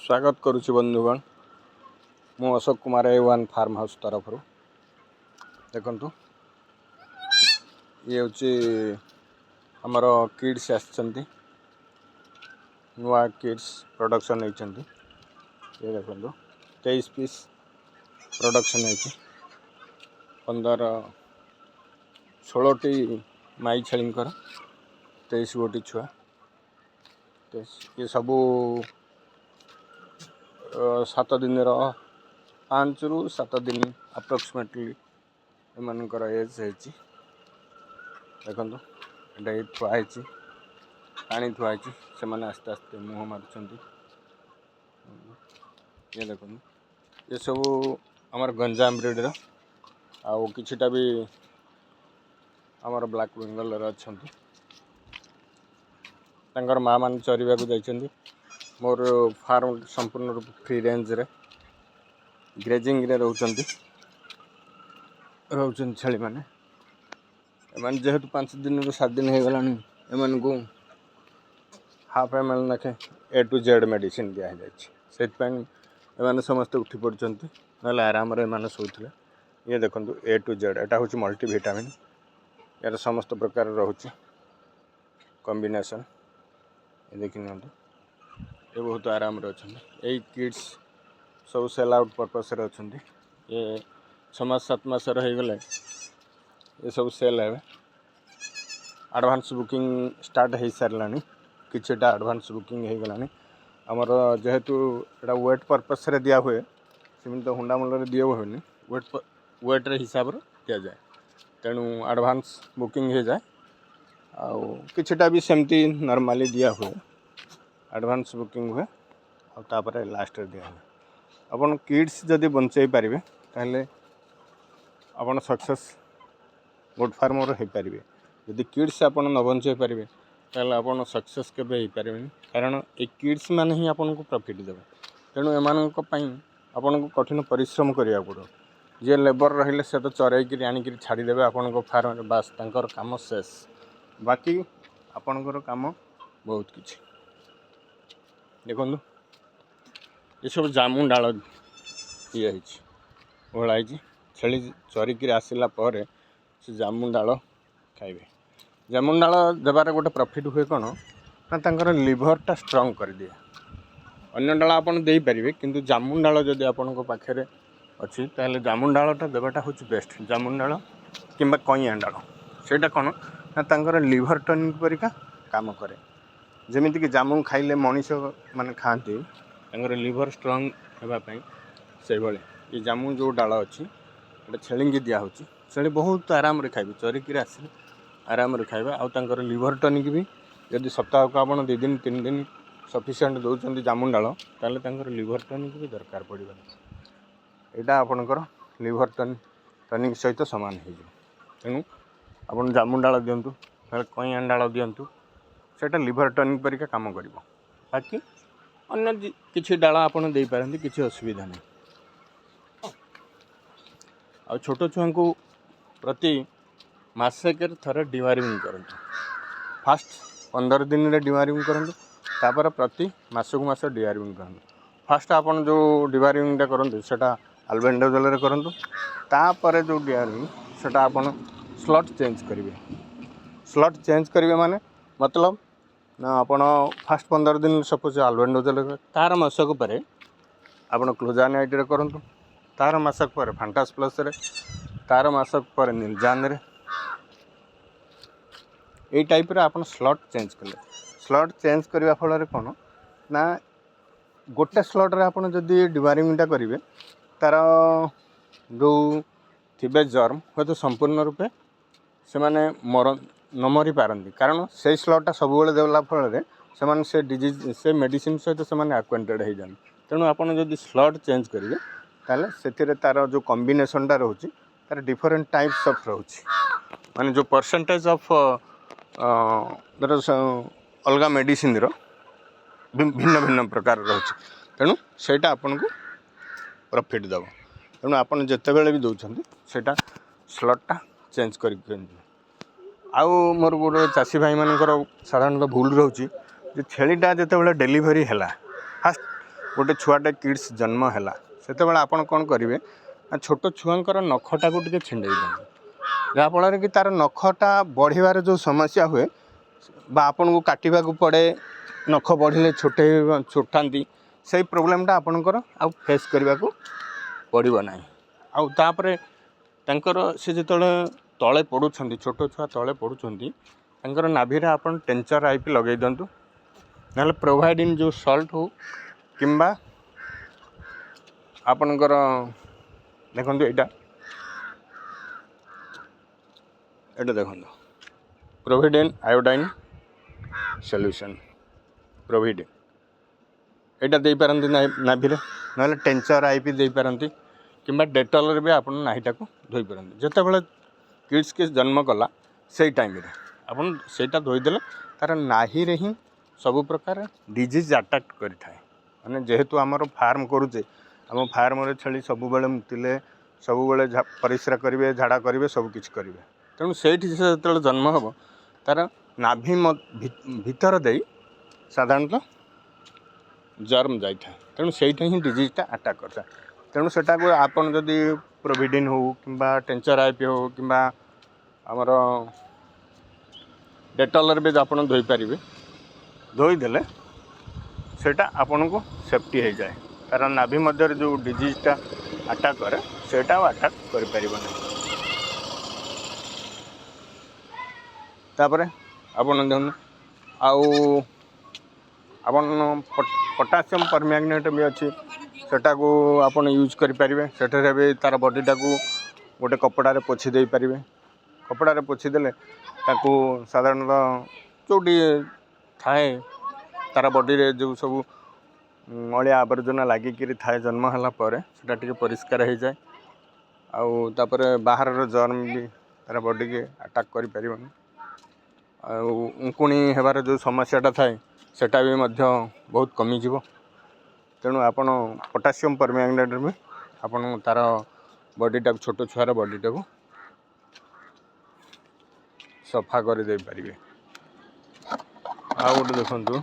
स्वागत करुच्ची बंधुगण मु Ashok Kumar A1 farm house तरफ देखु ये हूँ आमर किड्स आसछंती नुआ किड्स प्रोडक्शन होती ये देखो 23 पीस प्रोडक्शन होती 16टी माई छेली 23 गोटी छुआ ये सबू 7 दिन 5 ରୁ 7 दिन अप्रोक्सीमेटली एमनकर एज है देखो ये थुआई पानी थुआई से मैंने आस्ते आस्ते मुँह मार्च ये देखो ये सब आमर गंजाम ब्रीडर आउ किछिटा भी आमर ब्लैक बेंगल अच्छा माँ मान चरवा को जाइछंती मोर फार्म संपूर्ण रूप फ्री रेंज रे ग्रेजिंग रे रहउछंती छेली माने एमान जेहेतु 5 दिन ରୁ 7 दिन हो गलानी एमान को हाफ ml नखे A to Z मेडिसिन दिया है से एमाने समस्त उठी पड़छंती नले आराम रे एमाने सोउथले ये देखंतु A to Z एटा होची मल्टीविटामिन यार समस्त प्रकार रहउची कॉम्बिनेशन ये देखिन ये बहुत आराम रे अछन ए किड्स सब सेल आउट पर्पस रे अछन ये 6 मास 7 मास रे हो गले ये सब सेल है एडवांस बुकिंग स्टार्ट हो सारानी किछटा एडवांस बुकिंग हो गलानी आमर जेहेतु एटा वेट पर्पस रे दिया हुए सेमि तो हुंडा मूल रे दिया हुएनी वेट रे हिसाब रे दिया जाए तेणु एडवांस बुकिंग हो जाए आउ किछटा भी सेमती नॉर्मली दिया हुए एडवांस बुकिंग हुए और लास्ट दिया हुए अपन किड्स जदि बंचाई पारे ताहले अपन सक्सेस गुड फार्मर हो पारे जदि किड्स अपन न बंचाई पारे ताहले अपन सक्सेस केबे हो पारे कारण ए किड्स माने ही अपन को प्रॉफिट देबे तेणु एमानक पई अपन को कठिन परिश्रम करिया पड़ो जे लेबर रहिले से तो चरई कि आनी कि छाड़ी देबे अपन को फार्म बास तांकर काम शेष बाकी आपणकर काम बहुत किछि देखो ये सब जामुन डाल ये ओढ़ाई छेली चरिकी आसला से जामुन डाल खाइबे जामुन डाल देवार गोटे प्रॉफिट हुए कौन ना तांकर लिभरटा स्ट्रंग कर दिए अन्य डाल आपन दे पारिबे किंतु जामुन डाल जदि आपन को पाखरे अच्छी ताहले जामुन डालटा देवाटा हूँ बेस्ट जामुन डाल किंबा कईया डाल सेटा कौन ना तांकर लिभर टनिक परिका काम करे जमीती कि जामुन खाइले मनीष माने खाती लिभर स्ट्रंग होगापाई से भाई ये जामुन जो डाल अच्छी छेली की दिया होची छेली बहुत आराम रे खाइबे चरिकी आसिले आराम रे खाइबे आउ लिभर टनिक भी जदि सप्ताह को आपन 2 दिन 3 दिन सफिशिएंट दउछंती जामुन डाल ताहले लिभर टनिक भी दरकार पड़िबा एटा आपनकर लिभर टनिक सहित समान हो तेणु आपन जामुन डाल दिंतु कईया डाल दिंतु सेटा लिभर टनिक परिका काम करिवो बाकी अन्य किछि डाल आपन दे पारंती किछि असुविधा नहीं आ छोट छुआ को प्रति मासेक थरे डिवार्मिंग करंतु फास्ट 15 दिन रे डिवार्मिंग करंतु तापर प्रति मासक मास डिवार्मिंग करंतु फास्ट आपन जो डिवार्मिंगटा करंतु सेटा अल्बेंडाजोल रे करंतु तापर जो डिवार्मिंग सेटा आपन स्लॉट चेंज करिवे स्लॉट चेंज करिवे माने मतलब ना आपण फास्ट 15 दिन सपोज अल्बेंडाजोल तार मासक पर आपण क्लोजानाइट रे करंतु तार मासक पर फैंटास प्लस रे तार मासक पर निलजान रे ए टाइप रे आपण स्लॉट चेंज कले स्लॉट चेंज करबा फल रे कोन ना गोटे स्लॉट रे आपण जदी डिवार्मिंगटा करिवे तार जो थिबे जर्म हो तो संपूर्ण रूपे से माने न मरी पारती कारण से स्लॉटा सब देला फल से डिजीज से मेडिसिन सहित से आक्वेंटेड हो जाए तेणु आपड़ जब स्लॉट चेंज करेंगे ताले से तार जो कॉम्बिनेशनटा रोचे तार डिफरेंट टाइप्स ऑफ रोचे माने जो परसेंटेज ऑफ अलग मेडिसिन रो भिन्न भिन्न प्रकार रोचे तेणु सेटा आपन को प्रॉफिट दब तेणु आपन जिते बेले भी दौरान सेटा स्लॉटटा चेंज कर आउ मोर गोटे चाषी भाई मानकर साधारणतः भूल रोचे छेलीटा जिते बड़े डेलीवरी है फास्ट गोटे छुआटे किड्स जन्म है से आपण कौन करेंगे छोट छुआंकर नखटा को छिंडे जहाँफल कि तार नखटा बढ़िबार जो समस्या हुए बा आपन को काटिबा को पड़े नख बढ़िले छोटाती से प्रोब्लेमटा आपणकर आउ फेस करने को पड़ो ना आउ तापरे तांकर से जो तले पड़ुं छोट छुआ तले पड़ुं नाभिरे आपन टेंचर आईपी लगे दिंतु ना प्रोवाइडिंग जो सल्ट हो किंबा आपणकर देखु यहाँ देखो प्रोविडेन आयोडाइन सॉल्यूशन प्रोविडेन यहाँ दे पारती नाभिरे ना टेंचर आईपी दे पारती किंबा डेटल भी आप नाहीटा को धोई पारती जितेबाला किड्स के जन्म कला से टाइम आपन सेटा धोईदेले तार नाहीरे ही सब प्रकार डिजीज अटैक करें माने जेहेतु आमर फार्म करुचे आम फार्म छेली सब बेले मुतिले सब बेले परिश्रा करेंगे झाड़ा करेंगे सब किछ करेंगे तेणु से जो जन्म हम तार नाभि भीतर दे साधारणतः जर्म जाए तेणु से ही डिजीजटा अटैक करता तेणु सेटा को आपन जदि प्रोविडेन हो किंबा टेंचर आईपी हो किंबा आमर डेटलर भी आप धोई पारे धोईदेले सेटा आपन को सेफ्टी हो जाए कारण नाभि मध्य जो डिजीजटा अटैक करे सेटा अटैक कर पारिबो नहीं तापरे आपन देखुन आउ आपन पोटासियम परमैंगनेट भी अच्छी सेटा को आपन यूज करें सेठे भी तार बॉडीटा को गोटे कपड़े पोछि दे पारे कपड़े पोछीदेले ताकू साधारणतः जोटी थाए तार बॉडी रे जो सब अलिया आवर्जना लागिकी थाए जन्म है सेटा टिके परिष्कार हो जाए आउ तापरे बाहर जर्म भी तार बॉडी के अटैक कर पारिबनी उंकुणी हेबार जो समस्याटा थाए सेटा भी मध्य बहुत कमी जीवो तेणु आपण पोटासियम परमैंगनेट भी आपण तार बॉडीटा छोट छुआर बॉडीटा को सफा कर दे पारिबे आ गोटे देखंतु